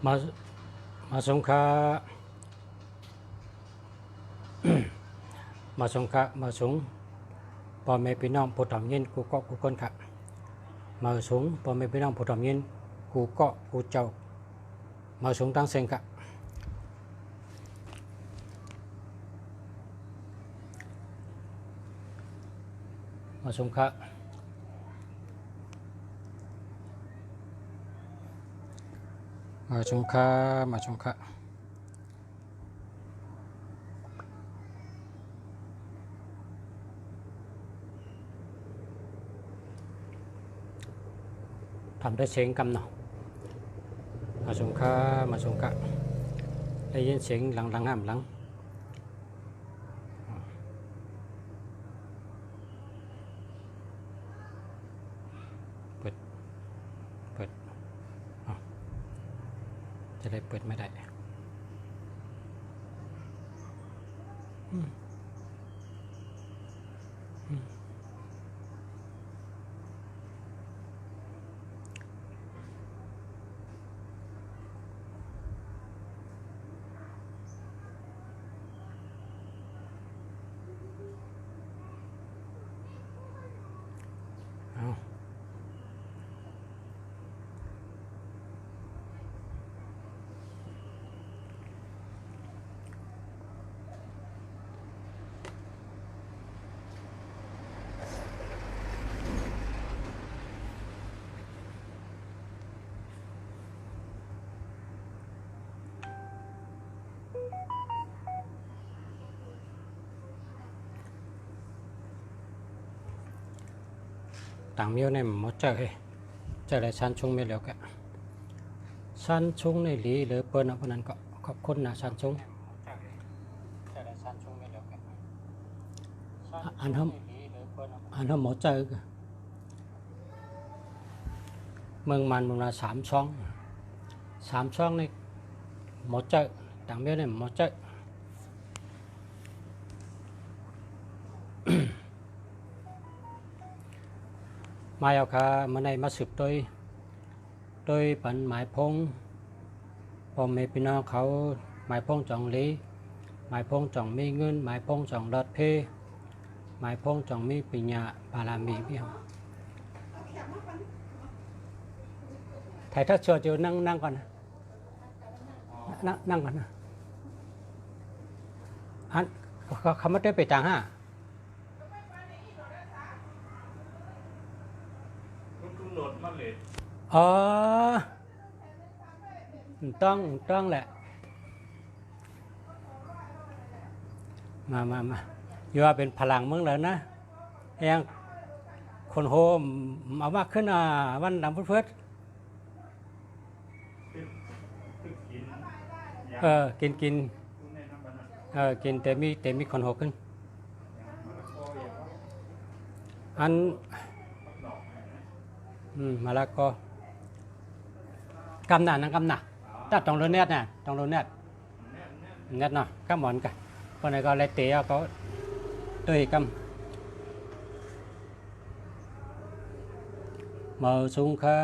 มามาสงเคราะห์มาสงเคราะห์มาสงพ่อแม่พี่น้องผู้ทำยินกูเกาะกูคนครับมาสงพ่อแม่พี่น้องผู้ทำยินกูเกาะกูเจ้ามาสงตั้งเสียงครับมาสงเคราะห์มาสงเคราะห์มาสงเคราะห์ทำได้เสียงกำเนาะมาสงเคราะห์มาสงเคราะห์ได้ยินเสียงหลังห้ามหลังเปิดจะได้เปิดไม่ได้ต่างเมียวในหมดเจออะไรชันชงไม่เหลียวกะชันชงในหลีหรือเปิ้ลนะพนันก็ขอบคุณนะชันชงอันทำหมดเจอเมืองมันมันละ3 ช่องในหมดเจอต่างเมียวในหมดเจอมาเอาค่ะมาในมาสืบโดยปันหมายพงพ่อแม่พี่น้องเขาหมายพงจ่องลีหมายพงจ่องมีเงินหมายพงจ่องรถเพหมายพงจ่องมีปัญญาบารมีพี่น้องถ่ายถ้าเชื่อจะนั่งก่อนนะนั่งก่อนนะอันเขาไม่ได้ไปต่างห้าอ๋อต้องแหละมาอยู่ว่าเป็นพลังเมืองแล้วนะยังคนโฮมเอามากขึ้นวันดำเพื่อกินกินแต่มีคนโฮขึ้นอันมาแล้วก็กำหนาถ้าตรงโรเน็ตเนี่ยตรงโรเน็ตเน็ตเนาะก็หมอนกันคนไหนก็เลยเตะก็ตัวกำมาสูงค่ะ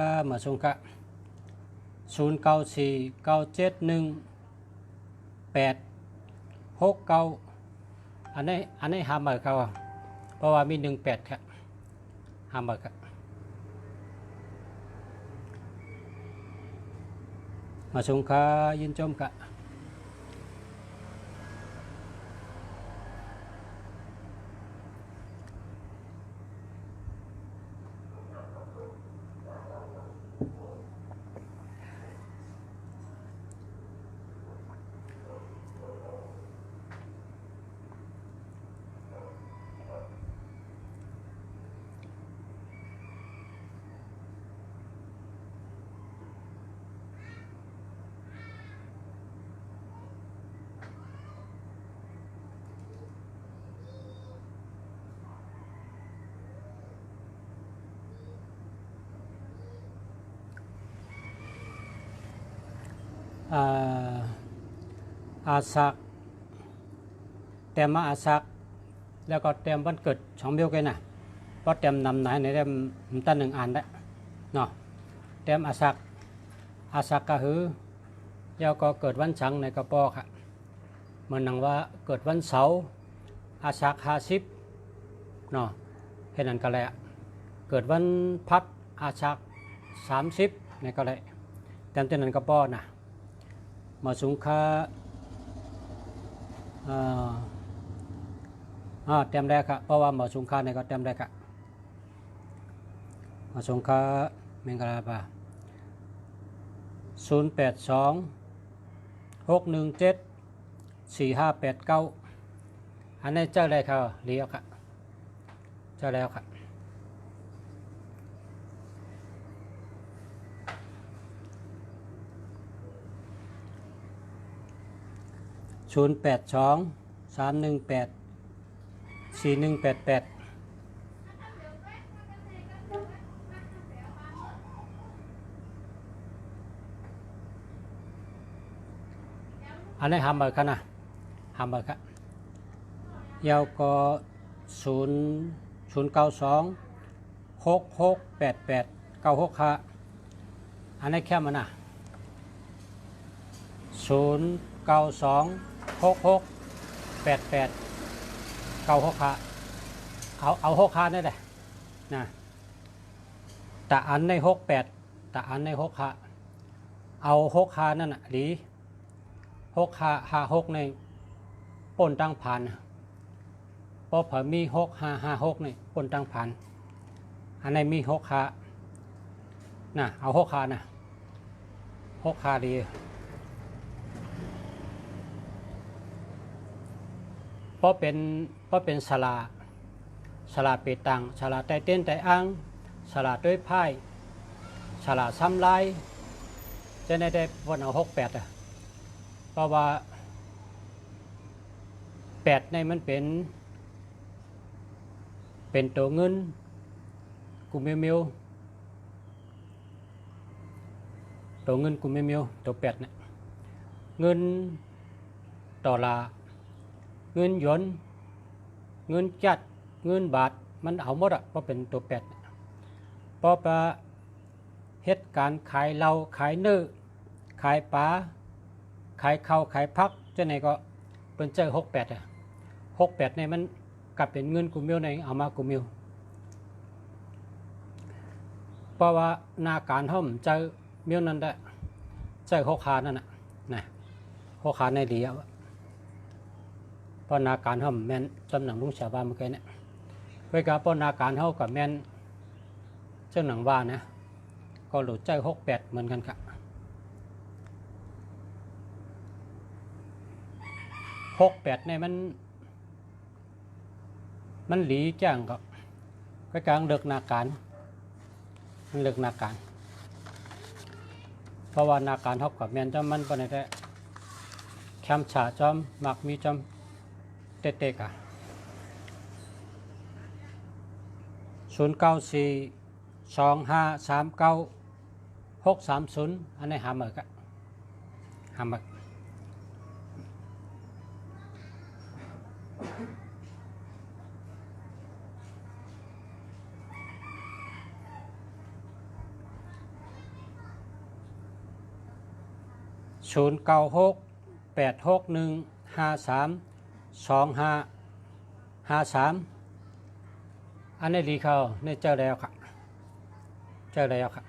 0949718669อันนี้ห้ามเบอร์เขาเพราะว่ามี18ครับห้ามเบอร์ครับมาสงเคราะห์ยินจมกะอาสักเต็มมาอาสักแล้วก็เต็มวันเกิด2 เบี้ยวกันนะเพราะเต็มนำไหนในเต็มตั้ง1 อันได้เนาะเต็มอาสักก็คือ แล้วก็เกิดวันฉังในกระปอค่ะมันนังว่าเกิดวันเสาร์อาชาค50เนาะแค่นั้นก็แล้วเกิดวันพัดอาชา30ในก็แล้วแต่ตัวนั้นกระปอนะมาสุงคาเต็มแรกครับเพราะว่ามาสุงคาในก็เต็มแรกครับมาสุงคาเมงกลาปะ0826174589อันนี้เจ้าอะไรครับเลี้ยวครับเจ้าแล้วครับ0823184188อันนี้หามเบอร์กันนะหามเบอร์ครับยาวก็092668896ค่ะอันนี้แค่มันนะ092668896ค่ะเอา6ค่ะนี่แหละนะแต่อันใน68แต่อันใน6ค่ะเอา6ค่ะนั่นน่ะดี6556ในป่นตั้งพันเพราะเผื่อมี6556ในป่นตั้งพันอันในมี6ขาน่ะเอา6ขานะ6ขาดีเพราะเป็นสลาเปตังสลาไตเต้นไตอ้างสลาด้วยไพ่สลาซ้ำลายจะได้วันเอา68อ่ะเพราะว่า8ในมันเป็นตัวเงินกูเมียวตัวเงินกูเมียวตัว8เนี่ยเงินดอลลาร์เงินหยวนเงินจัดเงินบาทมันเอาหมดอ่ะเพราะเป็นตัว8เพราะว่าเหตุการณ์ขายเหล้าขายเนื้อขายปลาขายข้าวขายพักเจ้าไหนก็เป็นเจอ68อ่ะ68ในมันกลับเป็นเงินกูเมียวในเอามากูเมียวเพราะว่านาการห่มเจอเมียวนั่นได้เจอ6ขานั่นน่ะนะ6ขาในเดียวเพราะนาการห่มแม่นจำหนังลุงชาวบ้านเมื่อกี้เนี่ยเวลาเพราะนาการห่มกับแม่นเจ้าหนังว่านะก็หลุดเจอ68เหมือนกันครับ68ในมันหลีแจ้งก็กลางเลิกนาการมันเลิกนาการเพราะว่านาการเท่ากับแมนจอมมันปนได้แคมฉาจอมมักมีจอมเตะๆอ่ะ0942539630อันนี้หาเหมือกะหาเหมือก096861532553อันนี้ดีเขาในเจ้าแล้วค่ะเจ้าแล้วค่ะ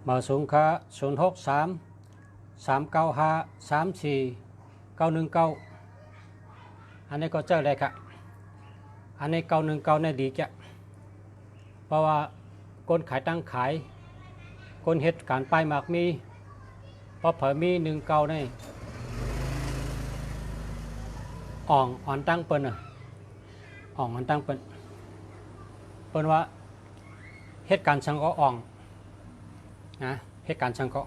มาสูงค่า063-395-34919อันนี้ก็เจอเลยครับอันนี้919เนี่ยดีจ้ะเพราะว่าคนขายตั้งขายคนเหตุการณ์ป้ายมากมีเพราะเผยมี19เนี่ยอ่อนตั้งเปิ้นอ่อนตั้งเปิ้นว่าเหตุการณ์ช่างก็นะเหตุการณ์ช่างก็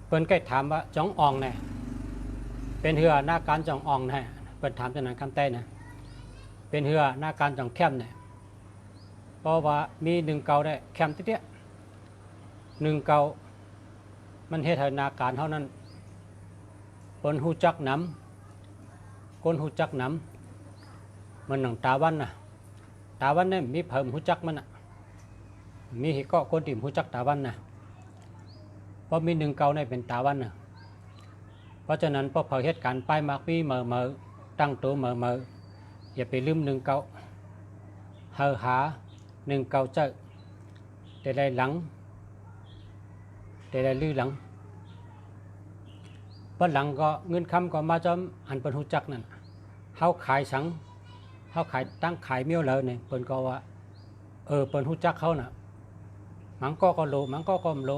เปิ้นก็ถามว่าจ้องเนี่ยเป็นเหือหน้าการจ้องนะเปิดถามจากนั้นคำใต้นะเป็นเหือหน้าการจังแคมเนี่ยเพราะว่ามี19ได้แคมติเดีย19มันเฮ็ดให้หน้าการเท่านั้นคนหูจักน้ำ มันหนังตาวันน่ะตาวันเนี่ยมีเพิ่มหูจักมันน่ะมีเหตุก็คนที่หูจักตาวันน่ะเพราะมี1 เก่าในเป็นตาวันน่ะเพราะฉะนั้นพอเผยเหตุการณ์ไปมากปีเมื่อตั้งตัวเมื่ออย่าไปลืม1 เก่าหา1 เก่าเจอแต่ได้หลังแต่ได้ลือหลังปัจหลังก็เงินคำก็มาจอมอันเป็นหูจักนั่นเขาขายสังเขาขายตั้งขายเมี้ยวเลยเนี่ยเปิ้นก็ว่าเปิ้นหูจักเขาน่ะมังก็โลมังก็มโล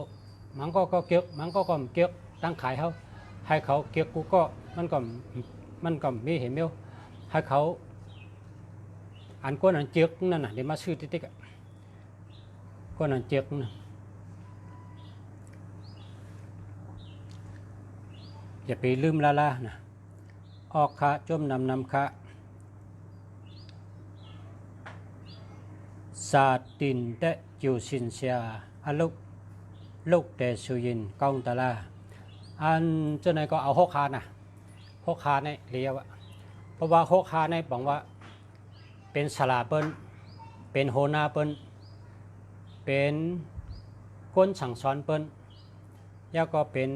มังก็เกียกมังก็เกียกตั้งขายเขาให้เขาเกียกกูก็มันก็มีเห็นเมี้ยวให้เขาอันก้นอันเจียกนั่นน่ะเดี๋ยวมาซื้อติ๊กๆก้นอันเจียกนั่นอย่าไปลืมละนะออกคะจมนำคะสาตินเตจิวสินเสียอลุกแต่สุยินกองตะลาอันเจ้าไหนก็เอา6 คานะ6 คาในเรียกว่าเพราะว่า6 คาในบอกว่าเป็นสลาเปิ้นเป็นโหนาเปิ้นเป็นก้นสั่งสอนเปิ้นแล้วก็เป็น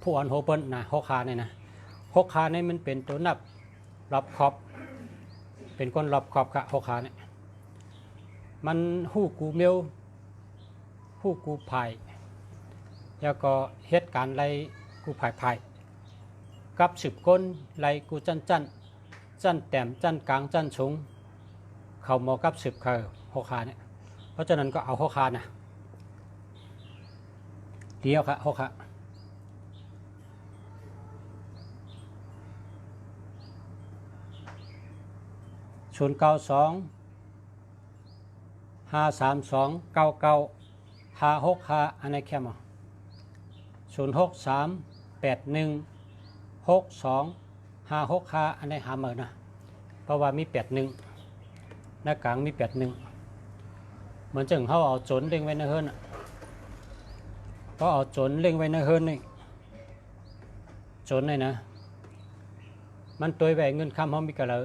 ผู้อ่อนโหเปิ้นนะ6 คาเนี่ยนะ6 คาเนี่ยมันเป็นตัวนับรอบขอบเป็นก้นรอบขอบค่ะ6 คาเนี่ยมันหู้กูเมียวหู้กูภายแล้วก็เหตุการณ์ไรกูภายกับ10 ก้นไรกูจันแต้มจันกลางจันสูงเขาหมอกับ10 เขา6 คาเนี่ยเพราะฉะนั้นก็เอา6 คานะเดียวค่ะ6 คา092 532 99 56 5อันนี้แค่มา063 81 62 56 5อันนี้หาเมื่อนะเพราะว่ามี81หน้ากลางมี81เหมือนจังเขาเอาโจนเล็งไว้ในเฮิร์นก็เอาโจนเล็งไว้ในเฮิร์นนี่โจนนี่นะมันตัวแหวเงินคำเขามีกระเลย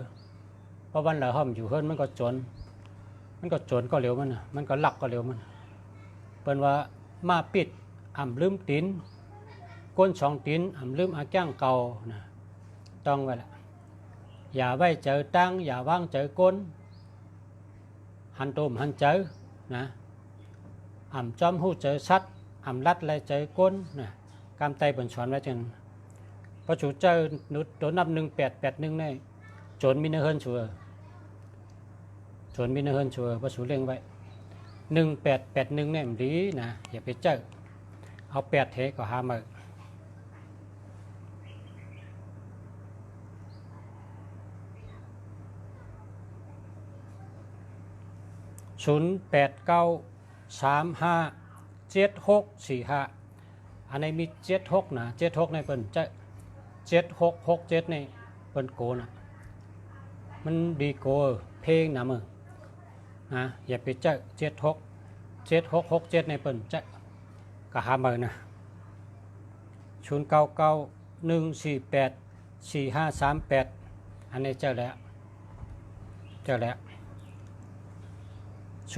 เพราะวันเหล่าห้อมอยู่เฮิร์นมันก็โจนก็เร็วมันก็หลักก็เร็วมันเป็นว่ามาปิดอ่ำลืมตีนก้น2 ตีนอ่ำลืมอาแก้งเก่านะต้องไว้ละอย่าไว้เจอตั้งอย่าวางเจอก้นหันโตมหันเจอนะอ่ำจอมหูเจอชัดอ่ำลัดอะไรเจอก้นนะกำไตบนสอนไว้จนพอจูเจอนุดตัวนับ1881นี่โจนมีเนื้อเฮิร์นชัวโจนมีเนื้อเฮิร์นชัวพอจูเลี้ยงไว้1881เนี่ยมันดีนะอย่าไปเจอเอา8 เทก็หามา089357645อันนี้มี76นะ76ในเปิ้นจะ7667ในเปิ้นโกนะมันดีโกเพลงนะมึงนะอย่าไปเจอ7667ในเปิ้นจะก็หามานะ0991484538อันนี้เจอแล้ว062 939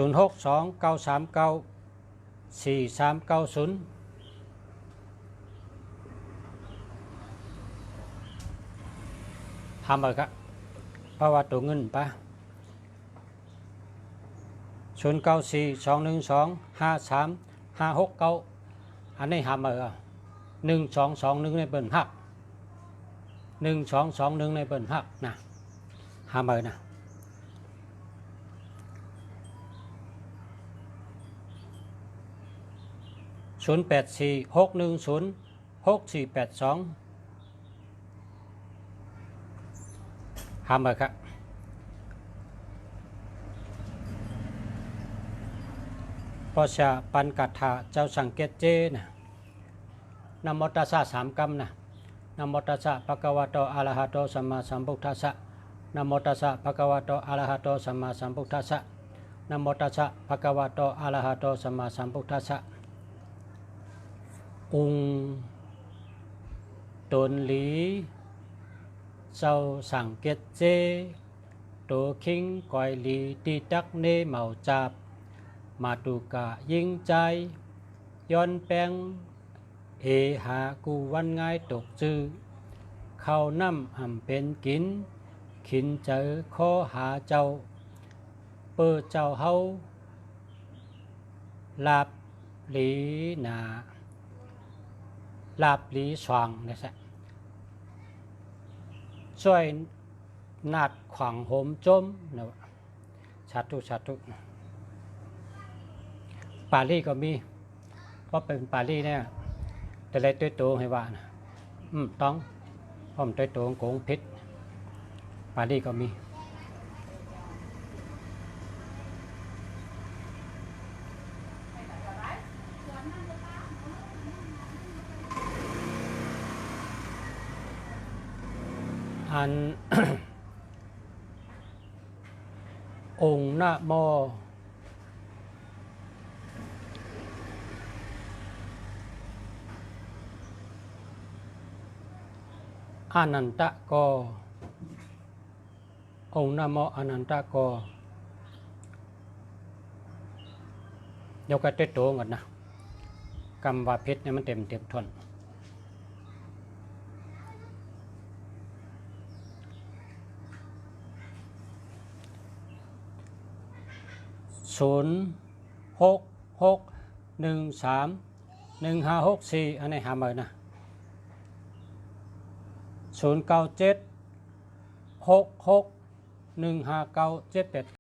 4390ทำเลยครับเพราะว่าตัวเงินปะ094 212 53569อันนี้ทำเลย1221ในเปิ้นหัก1221ในเปิ้นหักนะทำเลยนะ084 610 6482ทำเลยครับพอชาปันกัตถาเจ้าสังเกตเจนะนโมตัสสะ3 กรรมนะนโมตัสสะภะคะวะโตอะระหะโตสัมมาสัมพุทธัสสะนโมตัสสะภะคะวะโตอะระหะโตสัมมาสัมพุทธัสสะนโมตัสสะภะคะวะโตอะระหะโตสัมมาสัมพุทธัสสะองค์ตนหลีเจ้าสังเกตเจ ตัวคิงกอยลีตีจักเนเมาจับมาตูกะยิงใจย้อนแปงเอหากูวันง่ายตกจื้อเข้าน้ำอ่ำเป็นกินขินเจอข้อหาเจ้าเปิดเจ้าเฮาลาบหลีนาลาบหลีสว่างนี่แหละช่วยนาดขวางโหมจมนะชัดทุปารีก็มีเพราะเป็นปารีเนี่ยแต่เลยตัวโตให้ว่านะต้องพร้อมตัวโตโกงพิษปารีก็มีอัน องค์นะโมอนันตะโกองค์นะโมอนันตะโกเดี๋ยวก็เตโตก่อนนะกรรมว่าพิษเนี่ยมันเต็มทน066131564อันไหนหาเมื่อนะ097661597